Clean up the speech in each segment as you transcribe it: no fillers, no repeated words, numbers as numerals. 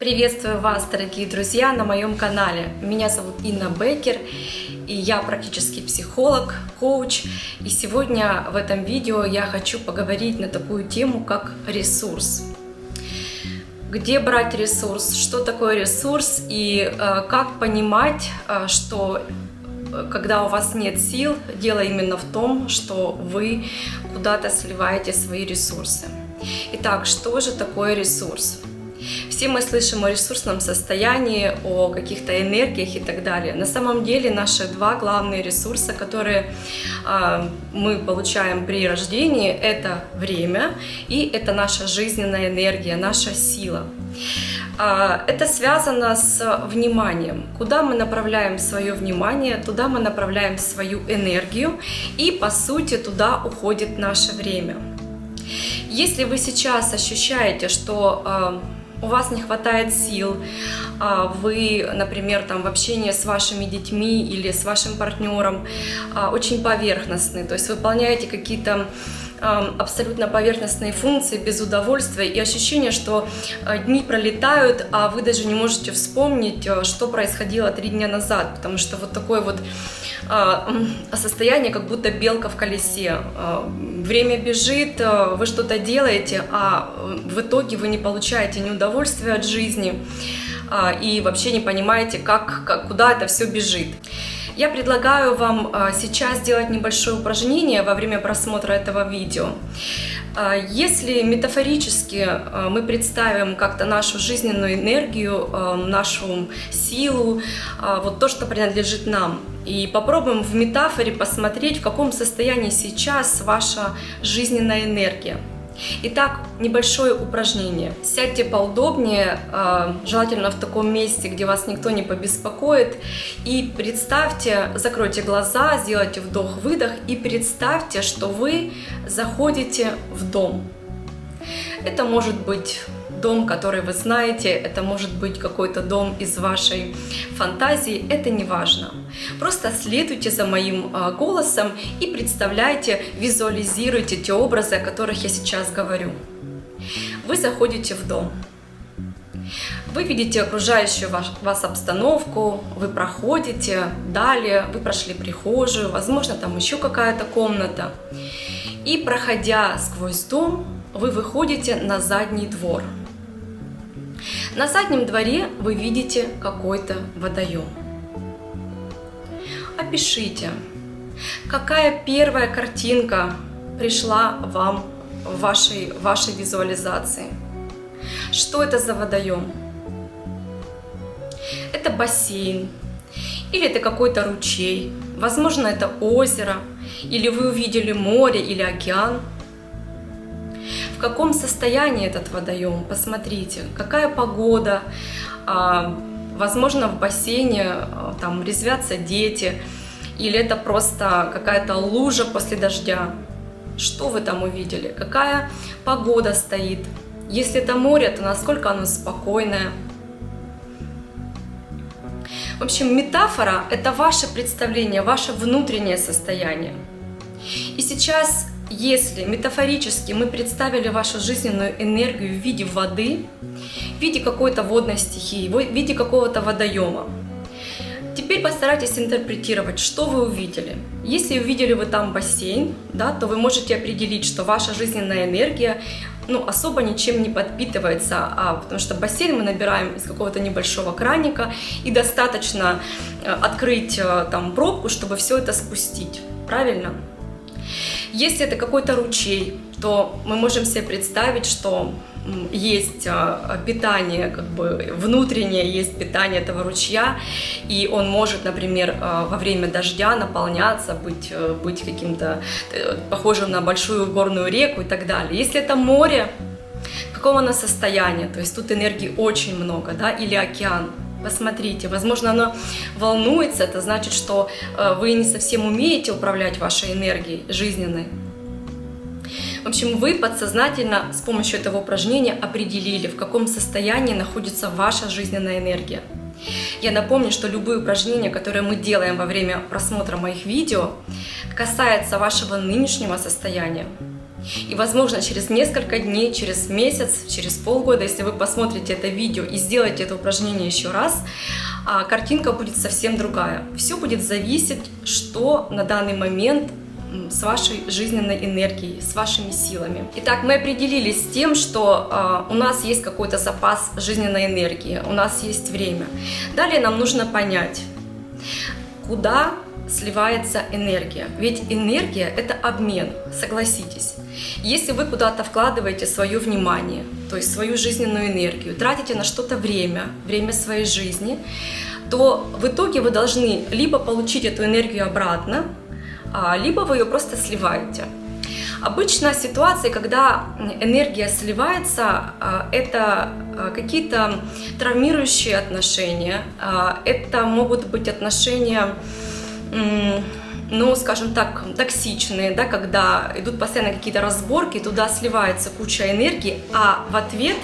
Приветствую вас, дорогие друзья, на моем канале. Меня зовут Инна Беккер, и я практический психолог, коуч. И сегодня в этом видео я хочу поговорить на такую тему, как ресурс. Где брать ресурс, что такое ресурс и как понимать, что когда у вас нет сил, дело именно в том, что вы куда-то сливаете свои ресурсы. Итак, что же такое ресурс? Все мы слышим о ресурсном состоянии, о каких-то энергиях и так далее. На самом деле наши два главные ресурса, которые мы получаем при рождении, это время и это наша жизненная энергия, наша сила. Это связано с вниманием. Куда мы направляем свое внимание, туда мы направляем свою энергию, и по сути туда уходит наше время. Если вы сейчас ощущаете, что у вас не хватает сил, вы, например, в общении с вашими детьми или с вашим партнером очень поверхностны, то есть выполняете какие-то абсолютно поверхностные функции без удовольствия и ощущение, что дни пролетают, а вы даже не можете вспомнить, что происходило 3 дня назад, потому что вот такое вот состояние, как будто белка в колесе. Время бежит, вы что-то делаете, а в итоге вы не получаете ни удовольствия от жизни и вообще не понимаете, куда это все бежит. Я предлагаю вам сейчас сделать небольшое упражнение во время просмотра этого видео. Если метафорически мы представим как-то нашу жизненную энергию, нашу силу, вот то, что принадлежит нам, и попробуем в метафоре посмотреть, в каком состоянии сейчас ваша жизненная энергия. Итак, небольшое упражнение. Сядьте поудобнее, желательно в таком месте, где вас никто не побеспокоит, и представьте, закройте глаза, сделайте вдох-выдох и представьте, что вы заходите в дом. Это может быть дом, который вы знаете, это может быть какой-то дом из вашей фантазии, это не важно. Просто следуйте за моим голосом и представляйте, визуализируйте те образы, о которых я сейчас говорю. Вы заходите в дом. Вы видите окружающую вас обстановку, вы проходите, далее вы прошли прихожую, возможно, там еще какая-то комната. И проходя сквозь дом, вы выходите на задний двор. На заднем дворе вы видите какой-то водоем. Опишите, какая первая картинка пришла вам в вашей визуализации. Что это за водоем? Это бассейн, или это какой-то ручей, возможно, это озеро, или вы увидели море или океан. В каком состоянии этот водоем? Посмотрите, какая погода, возможно, в бассейне там резвятся дети, или это просто какая-то лужа после дождя. Что вы там увидели? Какая погода стоит? Если это море, то насколько оно спокойное? В общем, метафора – это ваше представление, ваше внутреннее состояние. И сейчас, если метафорически мы представили вашу жизненную энергию в виде воды, в виде какой-то водной стихии, в виде какого-то водоема, теперь постарайтесь интерпретировать, что вы увидели. Если увидели вы там бассейн, да, то вы можете определить, что ваша жизненная энергия особо ничем не подпитывается, потому что бассейн мы набираем из какого-то небольшого краника, и достаточно открыть там пробку, чтобы все это спустить. Правильно? Если это какой-то ручей, то мы можем себе представить, что есть питание, внутреннее есть питание этого ручья, и он может, например, во время дождя наполняться, быть каким-то похожим на большую горную реку и так далее. Если это море, в каком оно состоянии, то есть тут энергии очень много, да, или океан. Посмотрите, возможно, оно волнуется, это значит, что вы не совсем умеете управлять вашей энергией жизненной. В общем, вы подсознательно с помощью этого упражнения определили, в каком состоянии находится ваша жизненная энергия. Я напомню, что любые упражнения, которые мы делаем во время просмотра моих видео, касаются вашего нынешнего состояния. И, возможно, через несколько дней, через месяц, через полгода, если вы посмотрите это видео и сделаете это упражнение еще раз, картинка будет совсем другая. Все будет зависеть, что на данный момент с вашей жизненной энергией, с вашими силами. Итак, мы определились с тем, что у нас есть какой-то запас жизненной энергии, у нас есть время. Далее нам нужно понять, куда сливается энергия. Ведь энергия – это обмен, согласитесь. Если вы куда-то вкладываете свое внимание, то есть свою жизненную энергию, тратите на что-то время своей жизни, то в итоге вы должны либо получить эту энергию обратно, либо вы ее просто сливаете. Обычно ситуации, когда энергия сливается, это какие-то травмирующие отношения, это могут быть отношения, ну, скажем так, токсичные, да, когда идут постоянно какие-то разборки, туда сливается куча энергии, а в ответ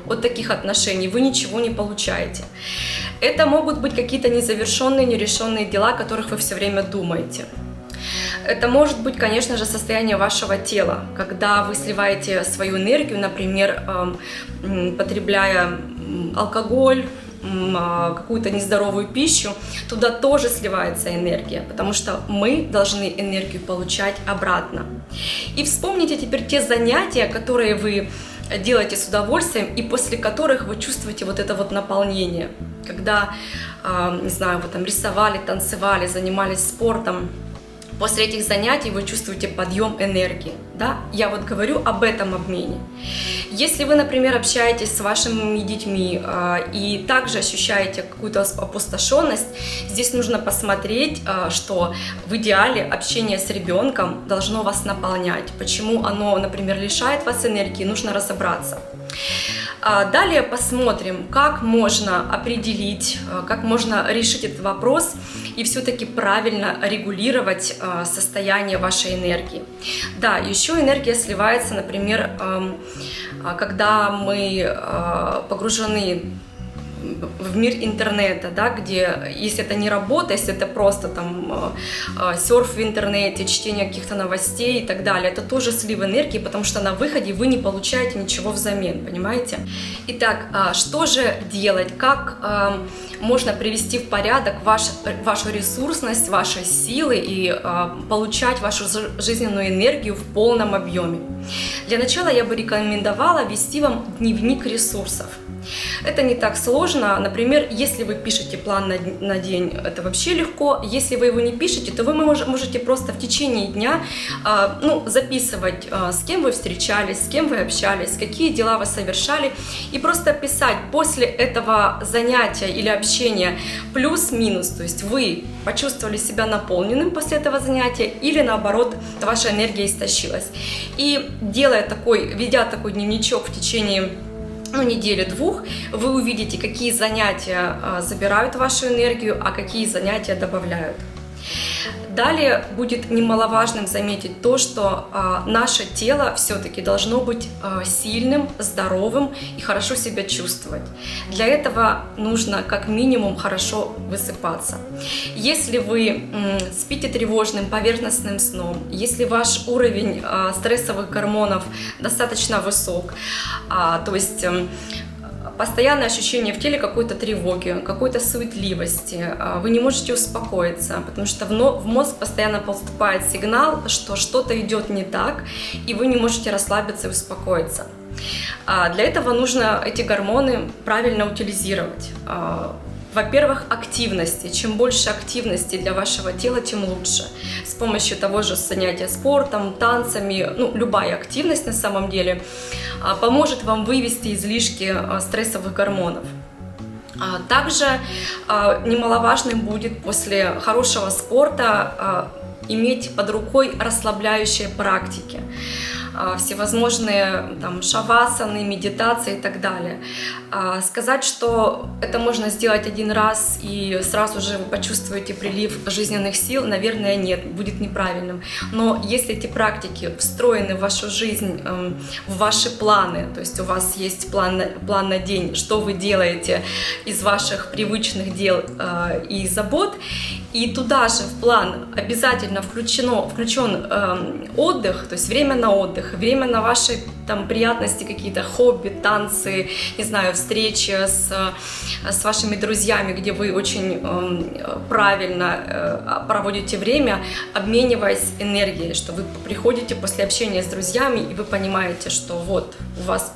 от таких отношений вы ничего не получаете. Это могут быть какие-то незавершенные, нерешенные дела, о которых вы все время думаете. Это может быть, конечно же, состояние вашего тела, когда вы сливаете свою энергию, например, потребляя алкоголь, какую-то нездоровую пищу, туда тоже сливается энергия, потому что мы должны энергию получать обратно. И вспомните теперь те занятия, которые вы делаете с удовольствием и после которых вы чувствуете вот это вот наполнение, когда, не знаю, вы там рисовали, танцевали, занимались спортом. После этих занятий вы чувствуете подъем энергии, да? Я вот говорю об этом обмене. Если вы, например, общаетесь с вашими детьми и также ощущаете какую-то опустошенность, здесь нужно посмотреть, что в идеале общение с ребенком должно вас наполнять. Почему оно, например, лишает вас энергии, нужно разобраться. Далее посмотрим, как можно определить, как можно решить этот вопрос и все-таки правильно регулировать состояние вашей энергии. Да, еще энергия сливается, например, когда мы погружены в мир интернета, да, где, если это не работа, если это просто там серф в интернете, чтение каких-то новостей и так далее, это тоже слив энергии, потому что на выходе вы не получаете ничего взамен, понимаете? Итак, что же делать? Как можно привести в порядок вашу ресурсность, ваши силы и получать вашу жизненную энергию в полном объеме? Для начала я бы рекомендовала вести вам дневник ресурсов. Это не так сложно. Например, если вы пишете план на день, это вообще легко. Если вы его не пишете, то вы можете просто в течение дня записывать, с кем вы встречались, с кем вы общались, какие дела вы совершали, и просто писать после этого занятия или общения плюс-минус, то есть вы почувствовали себя наполненным после этого занятия или наоборот ваша энергия истощилась. И ведя такой дневничок в течение недели-двух, вы увидите, какие занятия забирают вашу энергию, а какие занятия добавляют. Далее будет немаловажным заметить то, что наше тело все-таки должно быть сильным, здоровым и хорошо себя чувствовать. Для этого нужно как минимум хорошо высыпаться. Если вы спите тревожным, поверхностным сном, если ваш уровень стрессовых гормонов достаточно высок, то есть постоянное ощущение в теле какой-то тревоги, какой-то суетливости, вы не можете успокоиться, потому что в мозг постоянно поступает сигнал, что что-то идет не так, и вы не можете расслабиться и успокоиться. Для этого нужно эти гормоны правильно утилизировать. Во-первых, активности. Чем больше активности для вашего тела, тем лучше. С помощью того же занятия спортом, танцами, любая активность на самом деле поможет вам вывести излишки стрессовых гормонов. Также немаловажным будет после хорошего спорта иметь под рукой расслабляющие практики. Всевозможные шавасаны, медитации и так далее. Сказать, что это можно сделать один раз и сразу же вы почувствуете прилив жизненных сил, наверное, нет, будет неправильным. Но если эти практики встроены в вашу жизнь, в ваши планы, то есть у вас есть план на день, что вы делаете из ваших привычных дел и забот, и туда же в план обязательно включен отдых, то есть время на отдых, отдых, время на ваши там приятности какие-то, хобби, танцы, не знаю, встречи с вашими друзьями, где вы очень правильно проводите время, обмениваясь энергией, что вы приходите после общения с друзьями, и вы понимаете, что вот у вас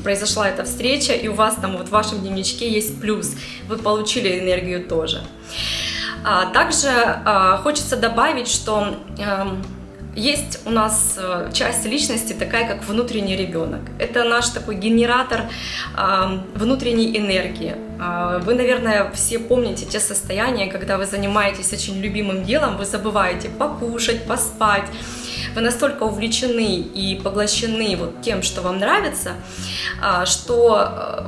произошла эта встреча, и у вас там вот в вашем дневничке есть плюс, вы получили энергию тоже. Также хочется добавить, что есть у нас часть личности такая, как внутренний ребенок. Это наш такой генератор внутренней энергии. Вы, наверное, все помните те состояния, когда вы занимаетесь очень любимым делом, вы забываете покушать, поспать. Вы настолько увлечены и поглощены вот тем, что вам нравится, что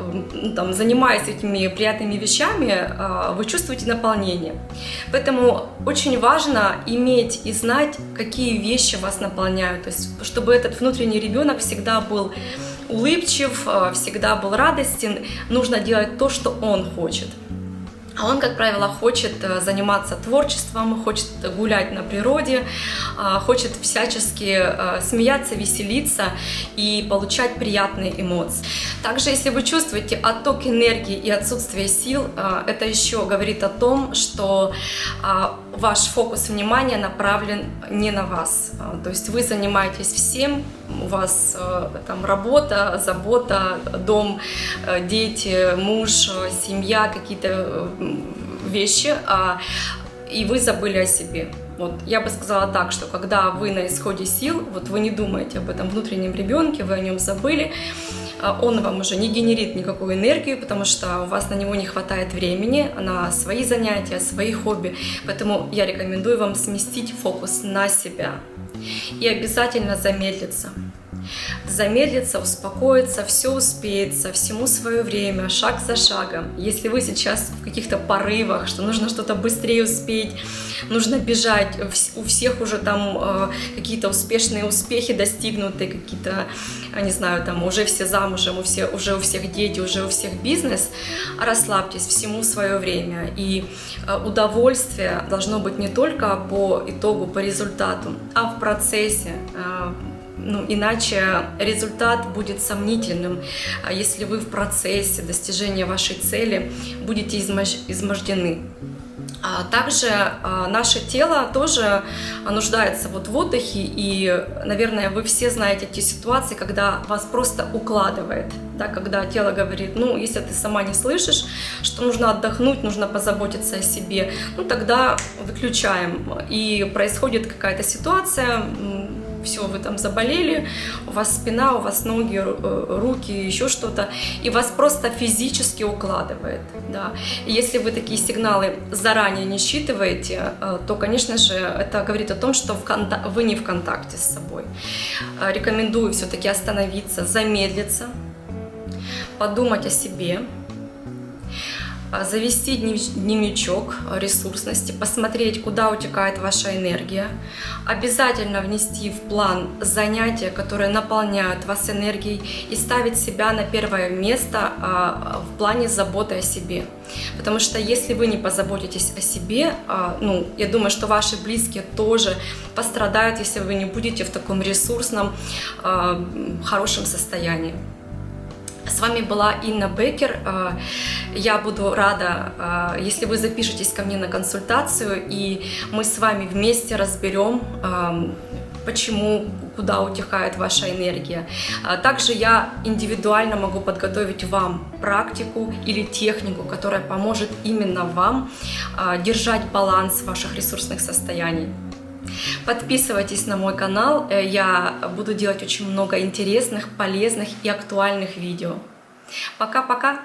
там, занимаясь этими приятными вещами, вы чувствуете наполнение. Поэтому очень важно иметь и знать, какие вещи вас наполняют, то есть чтобы этот внутренний ребенок всегда был улыбчив, всегда был радостен, нужно делать то, что он хочет. А он, как правило, хочет заниматься творчеством, хочет гулять на природе, хочет всячески смеяться, веселиться и получать приятные эмоции. Также, если вы чувствуете отток энергии и отсутствие сил, это еще говорит о том, что ваш фокус внимания направлен не на вас. То есть вы занимаетесь всем, у вас там работа, забота, дом, дети, муж, семья, какие-то вещи, и вы забыли о себе. Вот, я бы сказала так, что когда вы на исходе сил, вот вы не думаете об этом внутреннем ребенке, вы о нем забыли, он вам уже не генерит никакую энергию, потому что у вас на него не хватает времени, на свои занятия, свои хобби. Поэтому я рекомендую вам сместить фокус на себя и обязательно замедлиться. Замедлиться, успокоиться, все успеется, всему свое время, шаг за шагом. Если вы сейчас в каких-то порывах, что нужно что-то быстрее успеть, нужно бежать, у всех уже там какие-то успешные успехи достигнуты, какие-то, не знаю, там уже все замужем, уже у всех дети, уже у всех бизнес, расслабьтесь, всему свое время. И удовольствие должно быть не только по итогу, по результату, а в процессе. Иначе результат будет сомнительным, если вы в процессе достижения вашей цели будете измождены. Также наше тело тоже нуждается вот в отдыхе, и, наверное, вы все знаете те ситуации, когда вас просто укладывает, да, когда тело говорит, если ты сама не слышишь, что нужно отдохнуть, нужно позаботиться о себе, тогда выключаем, и происходит какая-то ситуация, все, вы там заболели, у вас спина, у вас ноги, руки, еще что-то, и вас просто физически укладывает. Да. И если вы такие сигналы заранее не считываете, то, конечно же, это говорит о том, что вы не в контакте с собой. Рекомендую все-таки остановиться, замедлиться, подумать о себе, завести дневничок ресурсности, посмотреть, куда утекает ваша энергия, обязательно внести в план занятия, которые наполняют вас энергией, и ставить себя на первое место в плане заботы о себе. Потому что если вы не позаботитесь о себе, я думаю, что ваши близкие тоже пострадают, если вы не будете в таком ресурсном, хорошем состоянии. С вами была Инна Беккер. Я буду рада, если вы запишетесь ко мне на консультацию, и мы с вами вместе разберем, почему, куда утекает ваша энергия. Также я индивидуально могу подготовить вам практику или технику, которая поможет именно вам держать баланс ваших ресурсных состояний. Подписывайтесь на мой канал, я буду делать очень много интересных, полезных и актуальных видео. Пока-пока!